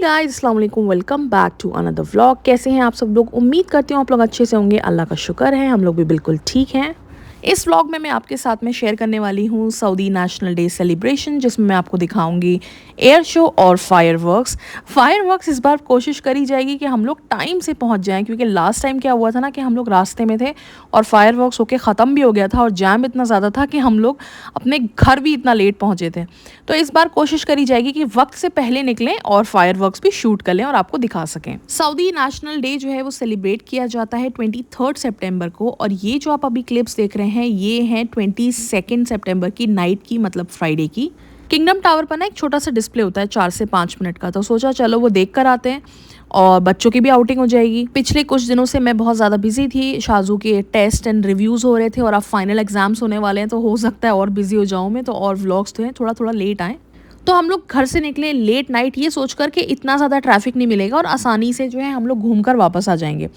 Guys अस्सलाम वालेकुम, welcome back to another vlog. कैसे हैं आप सब लोग? उम्मीद करती हूँ आप लोग अच्छे से होंगे। अल्लाह का शुक्र है हम लोग भी बिल्कुल ठीक हैं। इस व्लॉग में मैं आपके साथ में शेयर करने वाली हूँ सऊदी नेशनल डे सेलिब्रेशन, जिसमें मैं आपको दिखाऊंगी एयर शो और फायरवर्क्स इस बार कोशिश करी जाएगी कि हम लोग टाइम से पहुँच जाएं, क्योंकि लास्ट टाइम क्या हुआ था ना कि हम लोग रास्ते में थे और फायरवर्क्स होके ख़त्म भी हो गया था और जैम इतना ज़्यादा था कि हम लोग अपने घर भी इतना लेट पहुँचे थे। तो इस बार कोशिश करी जाएगी कि वक्त से पहले निकलें और फायरवर्क्स भी शूट कर लें और आपको दिखा सकें। सऊदी नेशनल डे जो है वो सेलिब्रेट किया जाता है 23 सितंबर को, और ये जो आप अभी क्लिप्स देख रहे हैं ये हैं 22 सितंबर की नाइट की, मतलब फ्राइडे की। किंगडम टावर पर ना एक छोटा सा डिस्प्ले होता है 4 से 5 मिनट का, तो सोचा चलो वो देख कर आते हैं और बच्चों की भी आउटिंग हो जाएगी। पिछले कुछ दिनों से मैं बहुत ज़्यादा बिजी थी, शाजू के टेस्ट एंड रिव्यूज़ हो रहे थे और अब फाइनल एग्जाम्स होने वाले हैं, तो हो सकता है और बिजी हो जाऊँ मैं, तो और व्लॉग्स तो हैं थोड़ा थोड़ा लेट आएँ। तो हम लोग घर से निकले लेट नाइट ये सोच कर कि इतना ज़्यादा ट्रैफिक नहीं मिलेगा और आसानी से जो है हम लोग घूम कर वापस आ जाएंगे।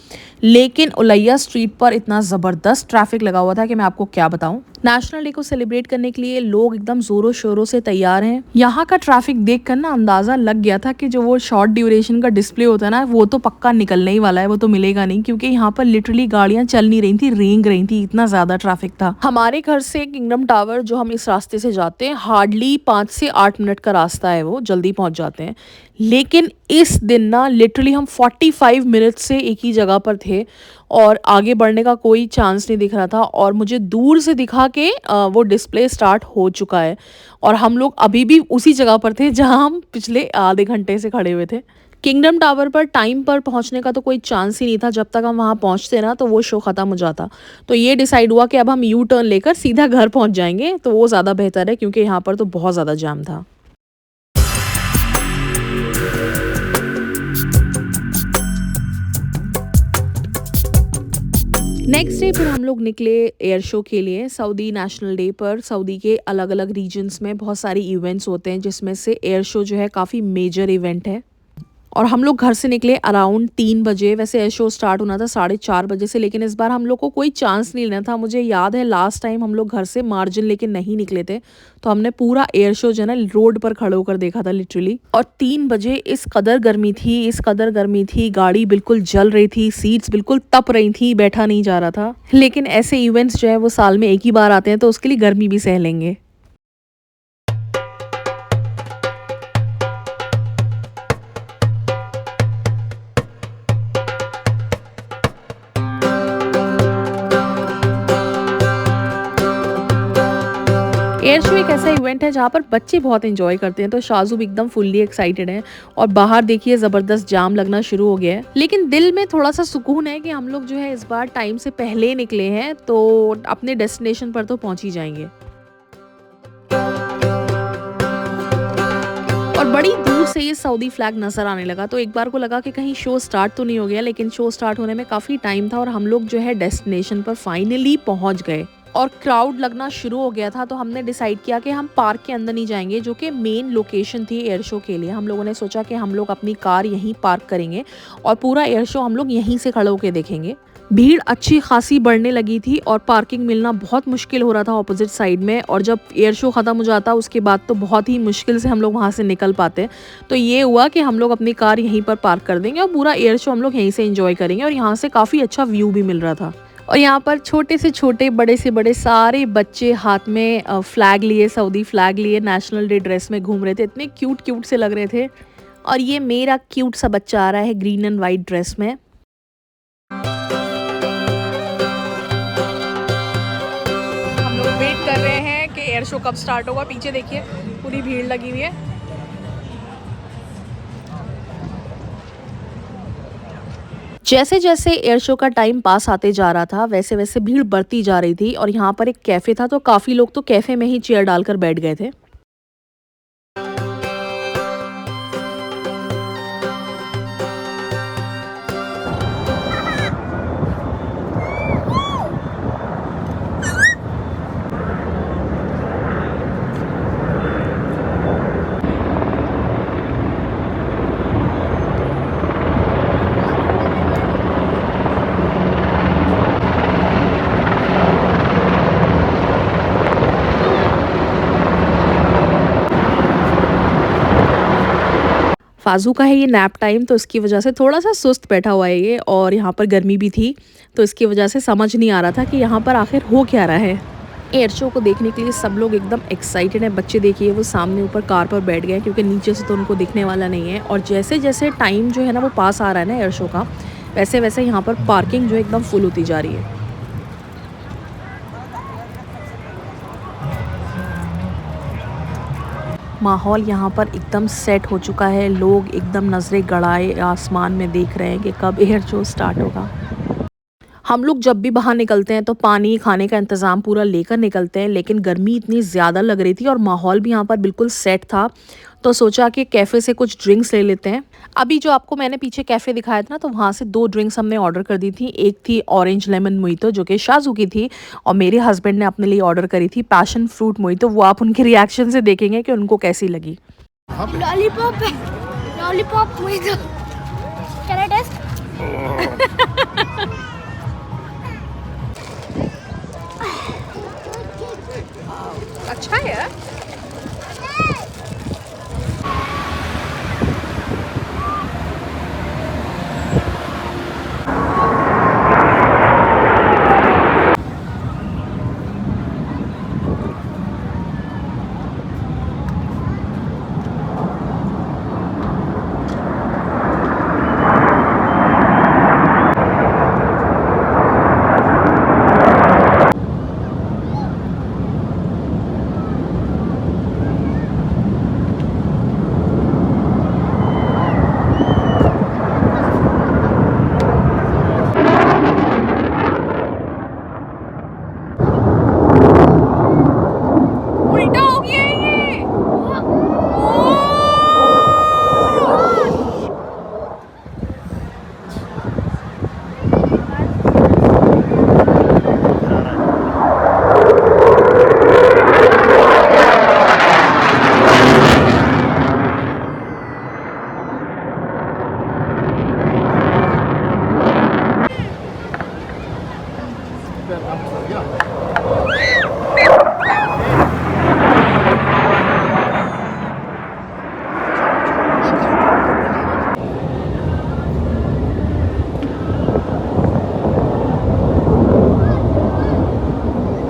लेकिन उलैया स्ट्रीट पर इतना ज़बरदस्त ट्रैफिक लगा हुआ था कि मैं आपको क्या बताऊं। नेशनल डे को सेलिब्रेट करने के लिए लोग एकदम ज़ोरों शोरों से तैयार हैं। यहाँ का ट्रैफिक देख कर ना अंदाज़ा लग गया था कि जो वो शॉर्ट ड्यूरेशन का डिस्प्ले होता है ना वो तो पक्का निकलने ही वाला है, वो तो मिलेगा नहीं, क्योंकि यहाँ पर लिटरली गाड़ियाँ चल नहीं रही थी, रेंग रही थी, इतना ज़्यादा ट्रैफिक था। हमारे घर से किंगडम टावर जो हम इस रास्ते से जाते हैं हार्डली 5 से 8 मिनट का रास्ता है, वो जल्दी पहुँच जाते हैं। लेकिन इस दिन ना लिटरली हम 45 मिनट से एक ही जगह पर थे और आगे बढ़ने का कोई चांस नहीं दिख रहा था, और मुझे दूर से दिखा कि वो डिस्प्ले स्टार्ट हो चुका है और हम लोग अभी भी उसी जगह पर थे जहां हम पिछले आधे घंटे से खड़े हुए थे। किंगडम टावर पर टाइम पर पहुंचने का तो कोई चांस ही नहीं था, जब तक हम वहां पहुंचते ना तो वो शो ख़त्म हो जाता। तो ये डिसाइड हुआ कि अब हम यू टर्न लेकर सीधा घर पहुंच जाएंगे, तो वो ज़्यादा बेहतर है क्योंकि यहाँ पर तो बहुत ज़्यादा जाम था। नेक्स्ट डे फिर हम लोग निकले एयर शो के लिए। सऊदी नेशनल डे पर सऊदी के अलग अलग रीजन्स में बहुत सारी इवेंट्स होते हैं, जिसमें से एयर शो जो है काफ़ी मेजर इवेंट है। और हम लोग घर से निकले अराउंड 3 बजे। वैसे एयर शो स्टार्ट होना था 4:30 बजे से, लेकिन इस बार हम लोग को कोई चांस नहीं लेना था। मुझे याद है लास्ट टाइम हम लोग घर से मार्जिन लेके नहीं निकले थे, तो हमने पूरा एयर शो जो है ना रोड पर खड़े होकर देखा था लिटरली। और 3 बजे इस कदर गर्मी थी, गाड़ी बिल्कुल जल रही थी, सीट्स बिल्कुल तप रही थी, बैठा नहीं जा रहा था। लेकिन ऐसे इवेंट्स जो है वो साल में एक ही बार आते हैं, तो उसके लिए गर्मी भी सह लेंगे। एयर शो एक ऐसा इवेंट है जहाँ पर बच्चे बहुत एंजॉय करते हैं, तो शाजू भी एकदम फुल्ली एक्साइटेड है। और बाहर देखिए ज़बरदस्त जाम लगना शुरू हो गया है, लेकिन दिल में थोड़ा सा सुकून है कि हम लोग जो है इस बार टाइम से पहले निकले हैं, तो अपने डेस्टिनेशन पर तो पहुँच ही जाएंगे। और बड़ी दूर से ये सऊदी फ्लैग नजर आने लगा, तो एक बार को लगा कि कहीं शो स्टार्ट तो नहीं हो गया, लेकिन शो स्टार्ट होने में काफ़ी टाइम था और हम लोग जो है डेस्टिनेशन पर फाइनली पहुंच गए। और क्राउड लगना शुरू हो गया था, तो हमने डिसाइड किया कि हम पार्क के अंदर नहीं जाएंगे, जो कि मेन लोकेशन थी एयर शो के लिए। हम लोगों ने सोचा कि हम लोग अपनी कार यहीं पार्क करेंगे और पूरा एयर शो हम लोग यहीं से खड़े होकर देखेंगे। भीड़ अच्छी खासी बढ़ने लगी थी और पार्किंग मिलना बहुत मुश्किल हो रहा था ऑपोजिट साइड में, और जब एयर शो ख़त्म हो जाता उसके बाद तो बहुत ही मुश्किल से हम लोग वहाँ से निकल पाते। तो ये हुआ कि हम लोग अपनी कार यहीं पर पार्क कर देंगे और पूरा एयर शो हम लोग यहीं से एंजॉय करेंगे, और यहाँ से काफ़ी अच्छा व्यू भी मिल रहा था। और यहाँ पर छोटे से छोटे बड़े से बड़े सारे बच्चे हाथ में फ्लैग लिए, सऊदी फ्लैग लिए, नेशनल डे ड्रेस में घूम रहे थे, इतने क्यूट क्यूट से लग रहे थे। और ये मेरा क्यूट सा बच्चा आ रहा है ग्रीन एंड वाइट ड्रेस में। हम लोग वेट कर रहे हैं कि एयर शो कब स्टार्ट होगा। पीछे देखिए पूरी भीड़ लगी हुई है। जैसे जैसे एयर शो का टाइम पास आते जा रहा था वैसे वैसे भीड़ बढ़ती जा रही थी, और यहाँ पर एक कैफ़े था, तो काफ़ी लोग तो कैफ़े में ही चेयर डालकर बैठ गए थे। फाज़ू का है ये नैप टाइम, तो इसकी वजह से थोड़ा-सा सुस्त बैठा हुआ है ये, और यहाँ पर गर्मी भी थी, तो इसकी वजह से समझ नहीं आ रहा था कि यहाँ पर आखिर हो क्या रहा है। एयर शो को देखने के लिए सब लोग एकदम एक्साइटेड हैं। बच्चे देखिए वो सामने ऊपर कार पर बैठ गए हैं, क्योंकि नीचे से तो उनको दिखने वाला नहीं है। और जैसे-जैसे टाइम जो है ना वो पास आ रहा है ना एयर शो का, वैसे-वैसे यहाँ पर पार्किंग जो है एकदम फुल होती जा रही है। माहौल यहाँ पर एकदम सेट हो चुका है, लोग एकदम नज़रें गड़ाए आसमान में देख रहे हैं कि कब एयर शो स्टार्ट होगा। हम लोग जब भी बाहर निकलते हैं तो पानी, खाने का इंतज़ाम पूरा लेकर निकलते हैं, लेकिन गर्मी इतनी ज़्यादा लग रही थी और माहौल भी यहाँ पर बिल्कुल सेट था, तो सोचा कि कैफ़े से कुछ ड्रिंक्स ले लेते हैं। अभी जो आपको मैंने पीछे कैफ़े दिखाया था ना, तो वहाँ से 2 ड्रिंक्स हमने ऑर्डर कर दी थी। एक थी ऑरेंज लेमन मोहितो जो कि शाज़ू की थी, और मेरे हस्बैंड ने अपने लिए ऑर्डर करी थी पैशन फ्रूट मोहितो। वो आप उनके रिएक्शन से देखेंगे कि उनको कैसी लगी। लॉलीपॉप है, lollipop mojito. Can I taste? अच्छा है यार। उल्टा हो गया है ये।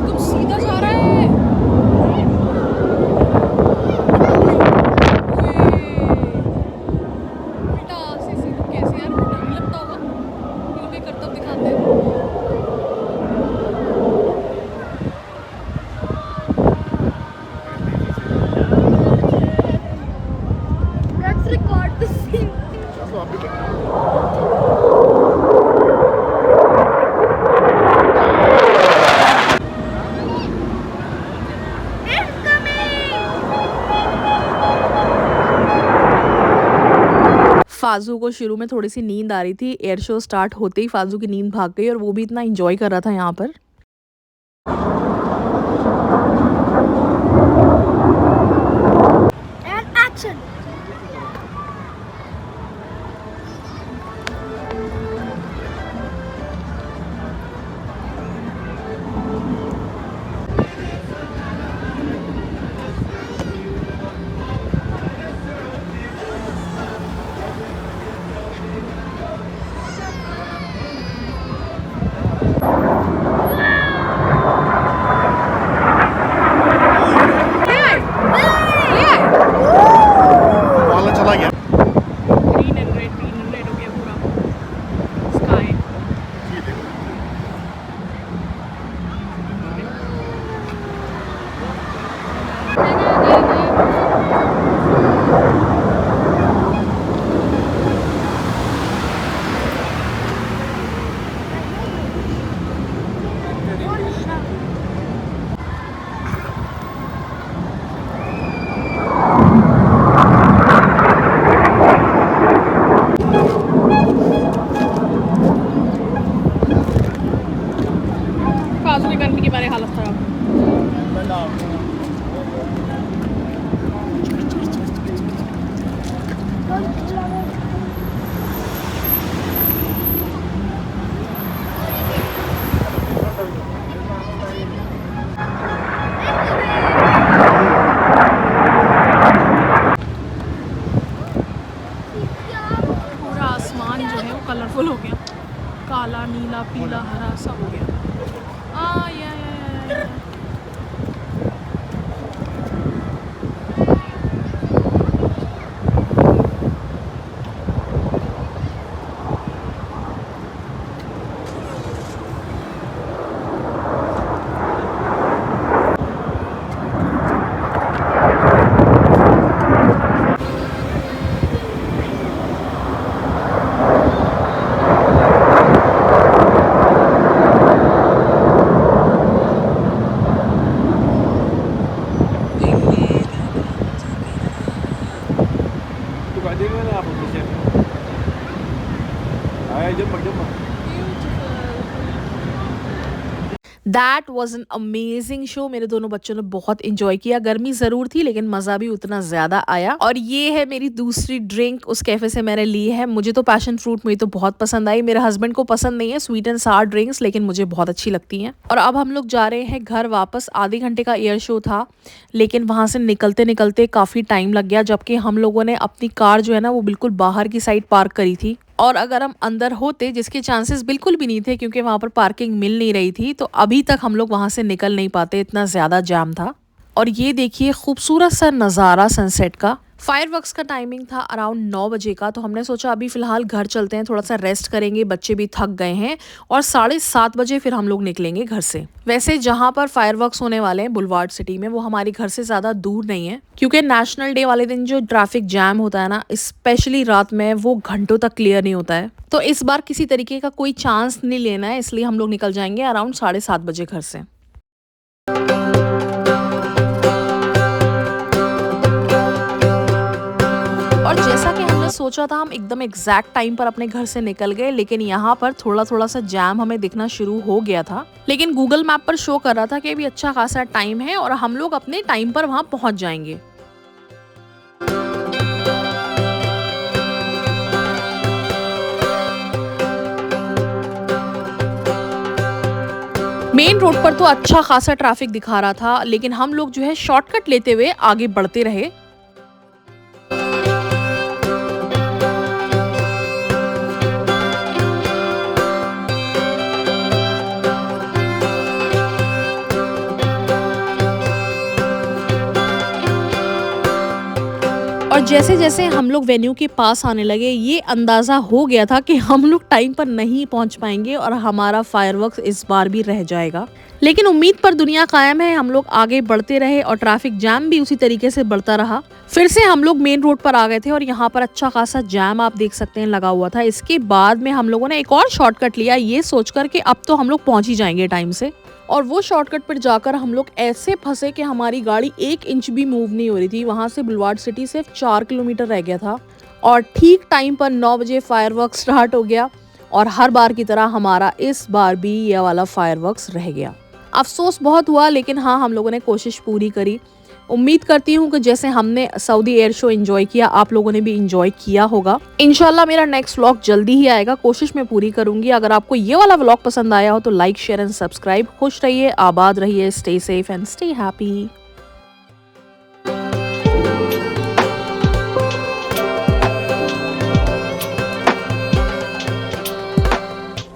तुम सीधा जा रहा है। उल्टा से सीधा कैसे यार, डर नहीं लगता होगा? फिल्म में करतब दिखाते हैं। Let's record the scene. It's coming. फाज़ू को शुरू में थोड़ी सी नींद आ रही थी। एयर शो स्टार्ट होते ही फाज़ू की नींद भाग गई, और वो भी इतना एंजॉय कर रहा था यहाँ पर। And action. वाला चला गया। ग्रीन एंड रेड हो गया पूरा स्काई। ये देखो। फाज़ू की गर्मी की मारे हालत खराब। काला, नीला, पीला, हरा सब हो गया। या। That was an amazing show. मेरे दोनों बच्चों ने बहुत इंजॉय किया। गर्मी ज़रूर थी लेकिन मज़ा भी उतना ज़्यादा आया। और ये है मेरी दूसरी ड्रिंक उस कैफ़े से मैंने ली है। मुझे तो पैशन फ्रूट मुझे तो बहुत पसंद आई। मेरे हस्बैंड को पसंद नहीं है स्वीट एंड सार ड्रिंक्स, लेकिन मुझे बहुत अच्छी लगती हैं। और अब हम लोग जा रहे हैं घर वापस। आधे घंटे का एयर शो था लेकिन वहाँ से निकलते निकलते काफ़ी टाइम लग गया, जबकि हम लोगों ने अपनी कार जो है ना वो बिल्कुल बाहर की साइड पार्क करी थी। और अगर हम अंदर होते, जिसके चांसेस बिल्कुल भी नहीं थे क्योंकि वहाँ पर पार्किंग मिल नहीं रही थी, तो अभी तक हम लोग वहाँ से निकल नहीं पाते, इतना ज़्यादा जाम था। और ये देखिए खूबसूरत सा नज़ारा सनसेट का। फायरवर्क्स का टाइमिंग था अराउंड 9 बजे का, तो हमने सोचा अभी फ़िलहाल घर चलते हैं, थोड़ा सा रेस्ट करेंगे, बच्चे भी थक गए हैं, और 7:30 बजे फिर हम लोग निकलेंगे घर से। वैसे जहाँ पर फायरवर्क्स होने वाले हैं बुलवार्ड सिटी में, वो हमारे घर से ज़्यादा दूर नहीं है, क्योंकि नेशनल डे वाले दिन जो ट्रैफिक जैम होता है ना, स्पेशली रात में, वो घंटों तक क्लियर नहीं होता है। तो इस बार किसी तरीके का कोई चांस नहीं लेना है, इसलिए हम लोग निकल जाएंगे अराउंड 7:30 बजे घर से। और जैसा कि हमने सोचा था, हम एकदम एग्जैक्ट टाइम पर अपने घर से निकल गए, लेकिन यहाँ पर थोड़ा थोड़ा सा जैम हमें दिखना शुरू हो गया था। लेकिन गूगल मैप पर शो कर रहा था कि अभी अच्छा खासा टाइम है और हम लोग अपने टाइम पर वहाँ पहुँच जाएंगे। मेन रोड पर तो अच्छा खासा ट्रैफिक दिखा रहा था, लेकिन हम लोग जो है शॉर्टकट लेते हुए आगे बढ़ते रहे। और जैसे जैसे हम लोग वेन्यू के पास आने लगे, ये अंदाज़ा हो गया था कि हम लोग टाइम पर नहीं पहुंच पाएंगे और हमारा फायरवर्क्स इस बार भी रह जाएगा। लेकिन उम्मीद पर दुनिया कायम है। हम लोग आगे बढ़ते रहे और ट्रैफिक जैम भी उसी तरीके से बढ़ता रहा। फिर से हम लोग मेन रोड पर आ गए थे और यहाँ पर अच्छा खासा जैम आप देख सकते हैं लगा हुआ था। इसके बाद में हम लोगों ने एक और शॉर्टकट लिया, ये सोचकर कि अब तो हम लोग पहुंच ही जाएंगे टाइम से। और वो शॉर्टकट पर जाकर हम लोग ऐसे फंसे कि हमारी गाड़ी 1 इंच भी मूव नहीं हो रही थी। वहाँ से बुलवार्ड सिटी सिर्फ 4 किलोमीटर रह गया था और ठीक टाइम पर 9 बजे फायरवर्क्स स्टार्ट हो गया। और हर बार की तरह हमारा इस बार भी ये वाला फायरवर्क्स रह गया। अफसोस बहुत हुआ, लेकिन हाँ, हम लोगों ने कोशिश पूरी करी। उम्मीद करती हूँ कि जैसे हमने सऊदी एयर शो एंजॉय किया, आप लोगों ने भी एंजॉय किया होगा। इंशाल्लाह मेरा नेक्स्ट व्लॉग जल्दी ही आएगा, कोशिश मैं पूरी करूंगी। अगर आपको ये वाला व्लॉग पसंद आया हो तो लाइक, शेयर एंड सब्सक्राइब। खुश रहिए, आबाद रहिए, stay safe and stay happy.